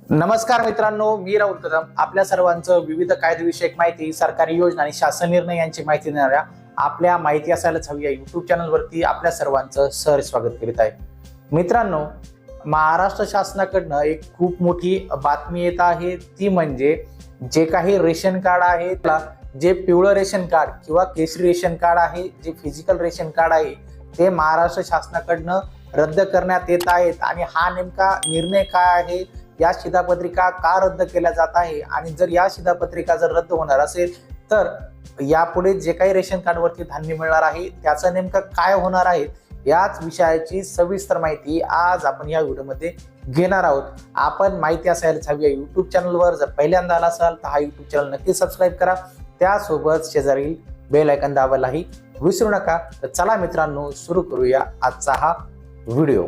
नमस्कार मित्रांनो, मी राहुल कदम आपल्या सर्वांचं विविध कायदेविषयक माहिती, सरकारी योजना आणि शासन निर्णय यांची माहिती देणाऱ्या आपल्या माहिती असायलाच हवी या युट्यूब चॅनलवरती आपल्या सर्वांचं सहर्ष स्वागत करीत आहे. मित्रांनो, महाराष्ट्र शासनाकडनं एक खूप मोठी बातमी येत आहे. ती म्हणजे जे काही रेशन कार्ड आहे, जे पिवळं रेशन कार्ड किंवा केशरी रेशन कार्ड आहे, जे फिजिकल रेशन कार्ड आहे, ते महाराष्ट्र शासनाकडनं रद्द करण्यात येत आहेत. आणि हा नेमका निर्णय काय आहे, या शिधापत्रिका का रद्द केल्या जात आहे, आणि जर या शिधापत्रिका जर रद्द होणार असेल तर यापुढे जे काही रेशन कार्ड वरती धान्य मिळणार आहे त्याचं नेमकं काय होणार आहे, याच विषयाची सविस्तर माहिती आज आपण या व्हिडिओमध्ये घेणार आहोत. आपण माहिती असायलाच हवी या युट्यूब चॅनलवर जर पहिल्यांदा आला असाल तर हा युट्यूब चॅनल नक्की सबस्क्राईब करा. त्यासोबत शेजारील बेल आयकॉन दाबायलाही विसरू नका. तर चला मित्रांनो, सुरू करूया आजचा हा व्हिडिओ.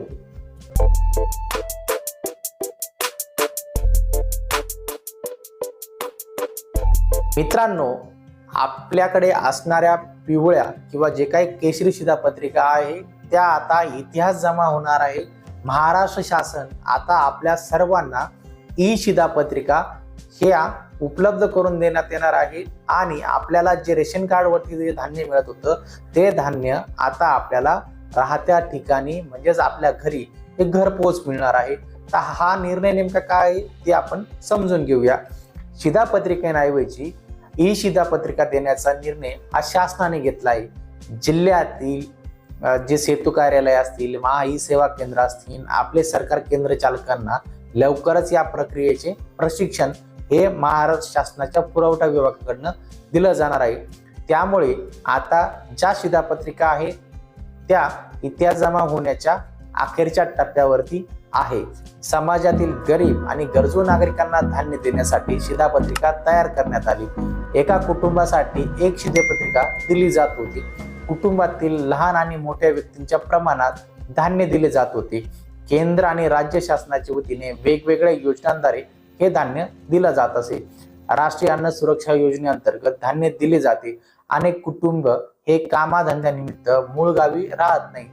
मित्रांनो, आपल्याकडे असणाऱ्या पिवळ्या किंवा जे काही केशरी शिधापत्रिका आहे त्या आता इतिहास जमा होणार आहे. महाराष्ट्र शासन आता आपल्या सर्वांना ई शिधापत्रिका ह्या उपलब्ध करून देण्यात येणार आहे. आणि आपल्याला जे रेशन कार्ड वरती जे धान्य मिळत होतं ते धान्य आता आपल्याला राहत्या ठिकाणी म्हणजेच आपल्या घरी हे घरपोच मिळणार आहे. तर हा निर्णय नेमका काय आहे ते आपण समजून घेऊया. शिधापत्रिकेऐवजी ई शिधापत्रिका देण्याचा निर्णय हा शासनाने घेतला आहे. जिल्ह्यातील जे सेतू कार्यालय असतील, महा ई सेवा केंद्र असतील, आपले सरकार केंद्र चालकांना लवकरच या प्रक्रियेचे प्रशिक्षण हे महाराष्ट्र शासनाच्या पुरवठा विभागाकडनं दिलं जाणार आहे. त्यामुळे आता ज्या शिधापत्रिका आहे त्या इतिहास जमा होण्याच्या अखेरच्या टप्प्यावरती आहे. समाजातील गरीब आणि गरजू नागरिकांना धान्य देण्यासाठी शिधापत्रिका तयार करण्यात आली. एका कुटुंबासाठी एक शिधापत्रिका दिली जात होती. कुटुंबातील लहान आणि मोठ्या व्यक्तींच्या प्रमाणात धान्य दिले जात होते. केंद्र आणि राज्य शासनाच्या वतीने वेगवेगळ्या योजनांद्वारे हे धान्य दिलं जात असे. राष्ट्रीय अन्न सुरक्षा योजनेअंतर्गत धान्य दिले जाते. अनेक कुटुंब हे कामाधंद्यानिमित्त मूळ गावी राहत नाही.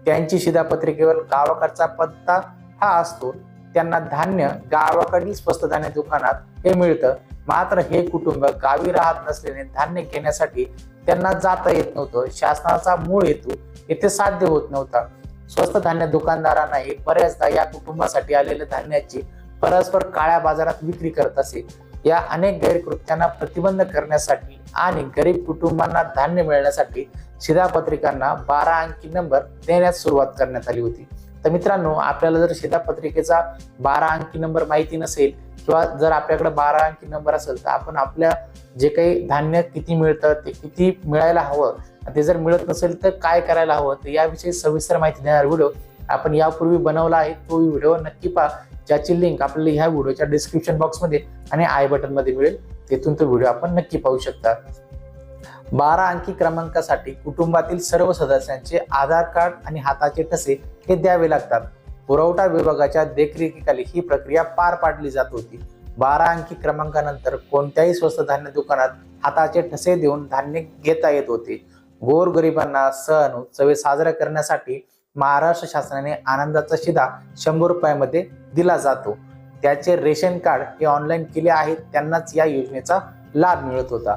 त्यांची शिधापत्रिकेवर गावाकडचा पत्ता हा असतो. त्यांना धान्य गावाकडील स्वस्त धान्य दुकानात हे मिळतं. मात्र हे कुटुंब गावी राहत नसल्याने धान्य घेण्यासाठी त्यांना जाता येत नव्हतं. शासनाचा मूळ हेतू येथे साध्य होत नव्हता. स्वस्त धान्य दुकानदारांनाही बऱ्याचदा या कुटुंबासाठी आलेल्या धान्याची परस्पर काळ्या बाजारात विक्री करत असे. या अनेक गैरकृत्यांना प्रतिबंध करण्यासाठी आणि गरीब कुटुंबांना धान्य मिळण्यासाठी शिधापत्रिकांना 12 अंकी नंबर देण्यास सुरुवात करण्यात आली होती. तर मित्रांनो, आपल्याला जर शिधापत्रिकेचा 12 अंकी नंबर माहिती नसेल किंवा जर आपल्याकडे 12 अंकी नंबर असेल तर आपण आपल्या जे काही धान्य किती मिळतं ते किती मिळायला हवं, ते जर मिळत नसेल तर काय करायला हवं, तर याविषयी सविस्तर माहिती देणारा व्हिडिओ आपण यापूर्वी बनवला आहे. तो व्हिडिओ नक्की पहा, ज्याची लिंक आपल्याला ह्या व्हिडिओच्या डिस्क्रिप्शन बॉक्समध्ये आणि आय बटन मध्ये मिळेल. तेथून तो व्हिडिओ आपण नक्की पाहू शकता. 12 अंकी क्रमांकासाठी कुटुंबातील सर्व सदस्यांचे आधार कार्ड आणि हाताचे ठसे हे द्यावे लागतात. पुरवठा विभागाच्या देखरेखीखाली ही प्रक्रिया पार पाडली जात होती. 12 अंकी क्रमांकानंतर कोणत्याही स्वस्त धान्य दुकानात हाताचे ठसे देऊन धान्य घेता येत होते. गोरगरिबांना सण उत्सवे साजरा करण्यासाठी महाराष्ट्र शासनाने आनंदाचा शिधा 100 रुपयामध्ये दिला जातो. त्याचे रेशन कार्ड हे ऑनलाईन केले आहेत त्यांनाच या योजनेचा लाभ मिळत होता.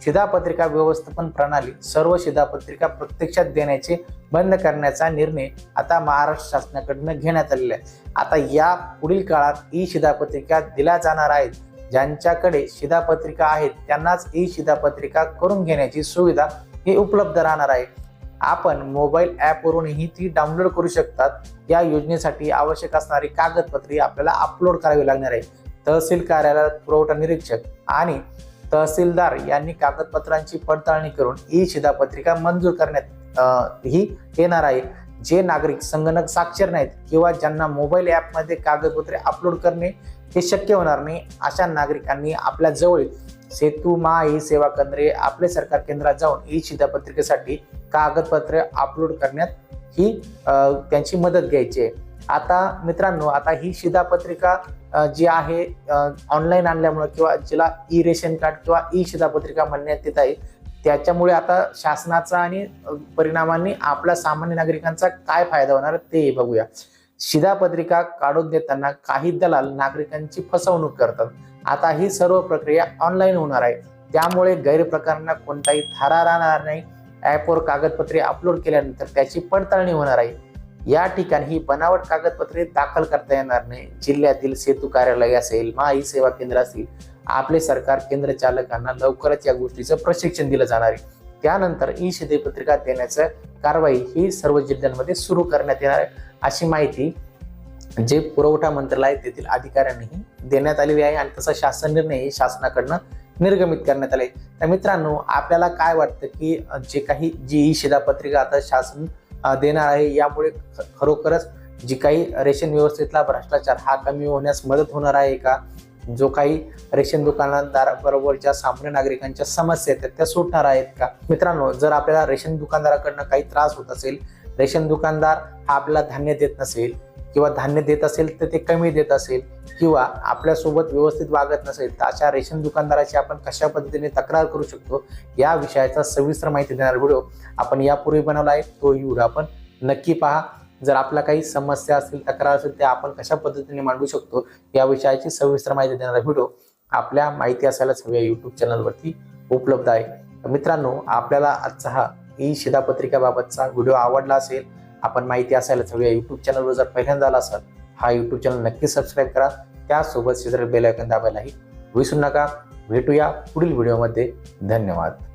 शिधापत्रिका व्यवस्थापन प्रणाली सर्व शिधापत्रिका प्रत्यक्षात देण्याचे बंद करण्याचा निर्णय आता महाराष्ट्र शासनाकडून घेण्यात आलेला आहे. आता या पुढील काळात ई शिधापत्रिका दिल्या जाणार आहेत. ज्यांच्याकडे शिधापत्रिका आहेत त्यांनाच ई शिधापत्रिका करून घेण्याची सुविधा ही उपलब्ध राहणार आहे. आपण मोबाईल ॲपवरूनही ती डाउनलोड करू शकतात. या योजनेसाठी आवश्यक असणारी कागदपत्रे आपल्याला अपलोड करावी लागणार आहे. तहसील कार्यालयात पुरवठा निरीक्षक आणि तहसीलदार यांनी कागदपत्रांची पडताळणी करून ई शिधापत्रिका मंजूर करण्यात ही येणार आहे. जे नागरिक संगणक साक्षर नाहीत किंवा ज्यांना मोबाईल ॲपमध्ये कागदपत्रे अपलोड करणे हे शक्य होणार नाही, अशा नागरिकांनी आपल्या जवळ सेतू, महा ई सेवा केंद्रे, आपले सरकार केंद्रात जाऊन ई शिधापत्रिकेसाठी कागदपत्रे अपलोड करण्यात ही त्यांची मदत घ्यायची आहे. आता मित्रांनो, आता ही शिधापत्रिका जी आहे ऑनलाईन आणल्यामुळे किंवा जिला ई रेशन कार्ड किंवा ई शिधापत्रिका म्हणण्यात येत आहे, त्याच्यामुळे आता शासनाचा आणि परिणामांनी आपल्या सामान्य नागरिकांचा काय फायदा होणार ते बघूया. शिधापत्रिका काढून देताना काही दलाल नागरिकांची फसवणूक करतात. आता ही सर्व प्रक्रिया ऑनलाईन होणार आहे, त्यामुळे गैरप्रकारांना कोणताही थारा राहणार नाही. ॲपवर कागदपत्रे अपलोड केल्यानंतर त्याची पडताळणी होणार आहे. या ठिकाणी ही बनावट कागदपत्रे दाखल करता येणार नाही. जिल्ह्यातील सेतू कार्यालय असेल, ई सेवा केंद्र असेल, आपले सरकार केंद्र चालकांना लवकरच या गोष्टीचं प्रशिक्षण दिलं जाणार आहे. त्यानंतर ई शिधापत्रिका देण्याचं कारवाई ही सर्व जिल्ह्यांमध्ये सुरू करण्यात येणार आहे, अशी माहिती जे पुरवठा मंत्रालय तेथील अधिकाऱ्यांनीही देण्यात आलेली आहे आणि तसा शासन निर्णय शासनाकडनं निर्गमित करण्यात आले. तर मित्रांनो, आपल्याला काय वाटतं की जी ई शिधापत्रिका आता शासन देणार आहे, यामुळे खरोखरच जी काही रेशन व्यवस्थेतला भ्रष्टाचार हा कमी होण्यास मदत होणार आहे का? जो काही रेशन दुकानदाराबरोबरच्या सामान्य नागरिकांच्या समस्या आहेत त्या सुटणार आहेत का? मित्रांनो, जर आपल्याला रेशन दुकानदाराकडनं काही त्रास होत असेल, रेशन दुकानदार हा आपल्याला धान्य देत नसेल किंवा धान्य देत असेल तर ते कमी देत असेल किंवा आपल्यासोबत व्यवस्थित वागत नसेल, तर अशा रेशन दुकानदाराची आपण कशा पद्धतीने तक्रार करू शकतो या विषयाचा सविस्तर माहिती देणारा व्हिडिओ आपण यापूर्वी बनवला आहे. तो व्हिडिओ आपण नक्की पहा. जर आपला काही समस्या असेल, तक्रार असेल, त्या आपण कशा पद्धतीने मांडू शकतो या विषयाची सविस्तर माहिती देणारा व्हिडिओ आपल्या माहिती असायलाच हवी या युट्यूब चॅनलवरती उपलब्ध आहे. मित्रांनो, आपल्याला आजचा हा ई शिधापत्रिकेबाबतचा व्हिडिओ आवडला असेल, आपण माहिती असायलाच हवी या युट्यूब चॅनलवर जर पहिल्यांदा आला असाल, हा युट्यूब चॅनल नक्की सबस्क्राईब करा. त्यासोबत शेजारी बेल आयकॉन दाबायलाही विसरू नका. भेटूया पुढील व्हिडिओमध्ये. धन्यवाद.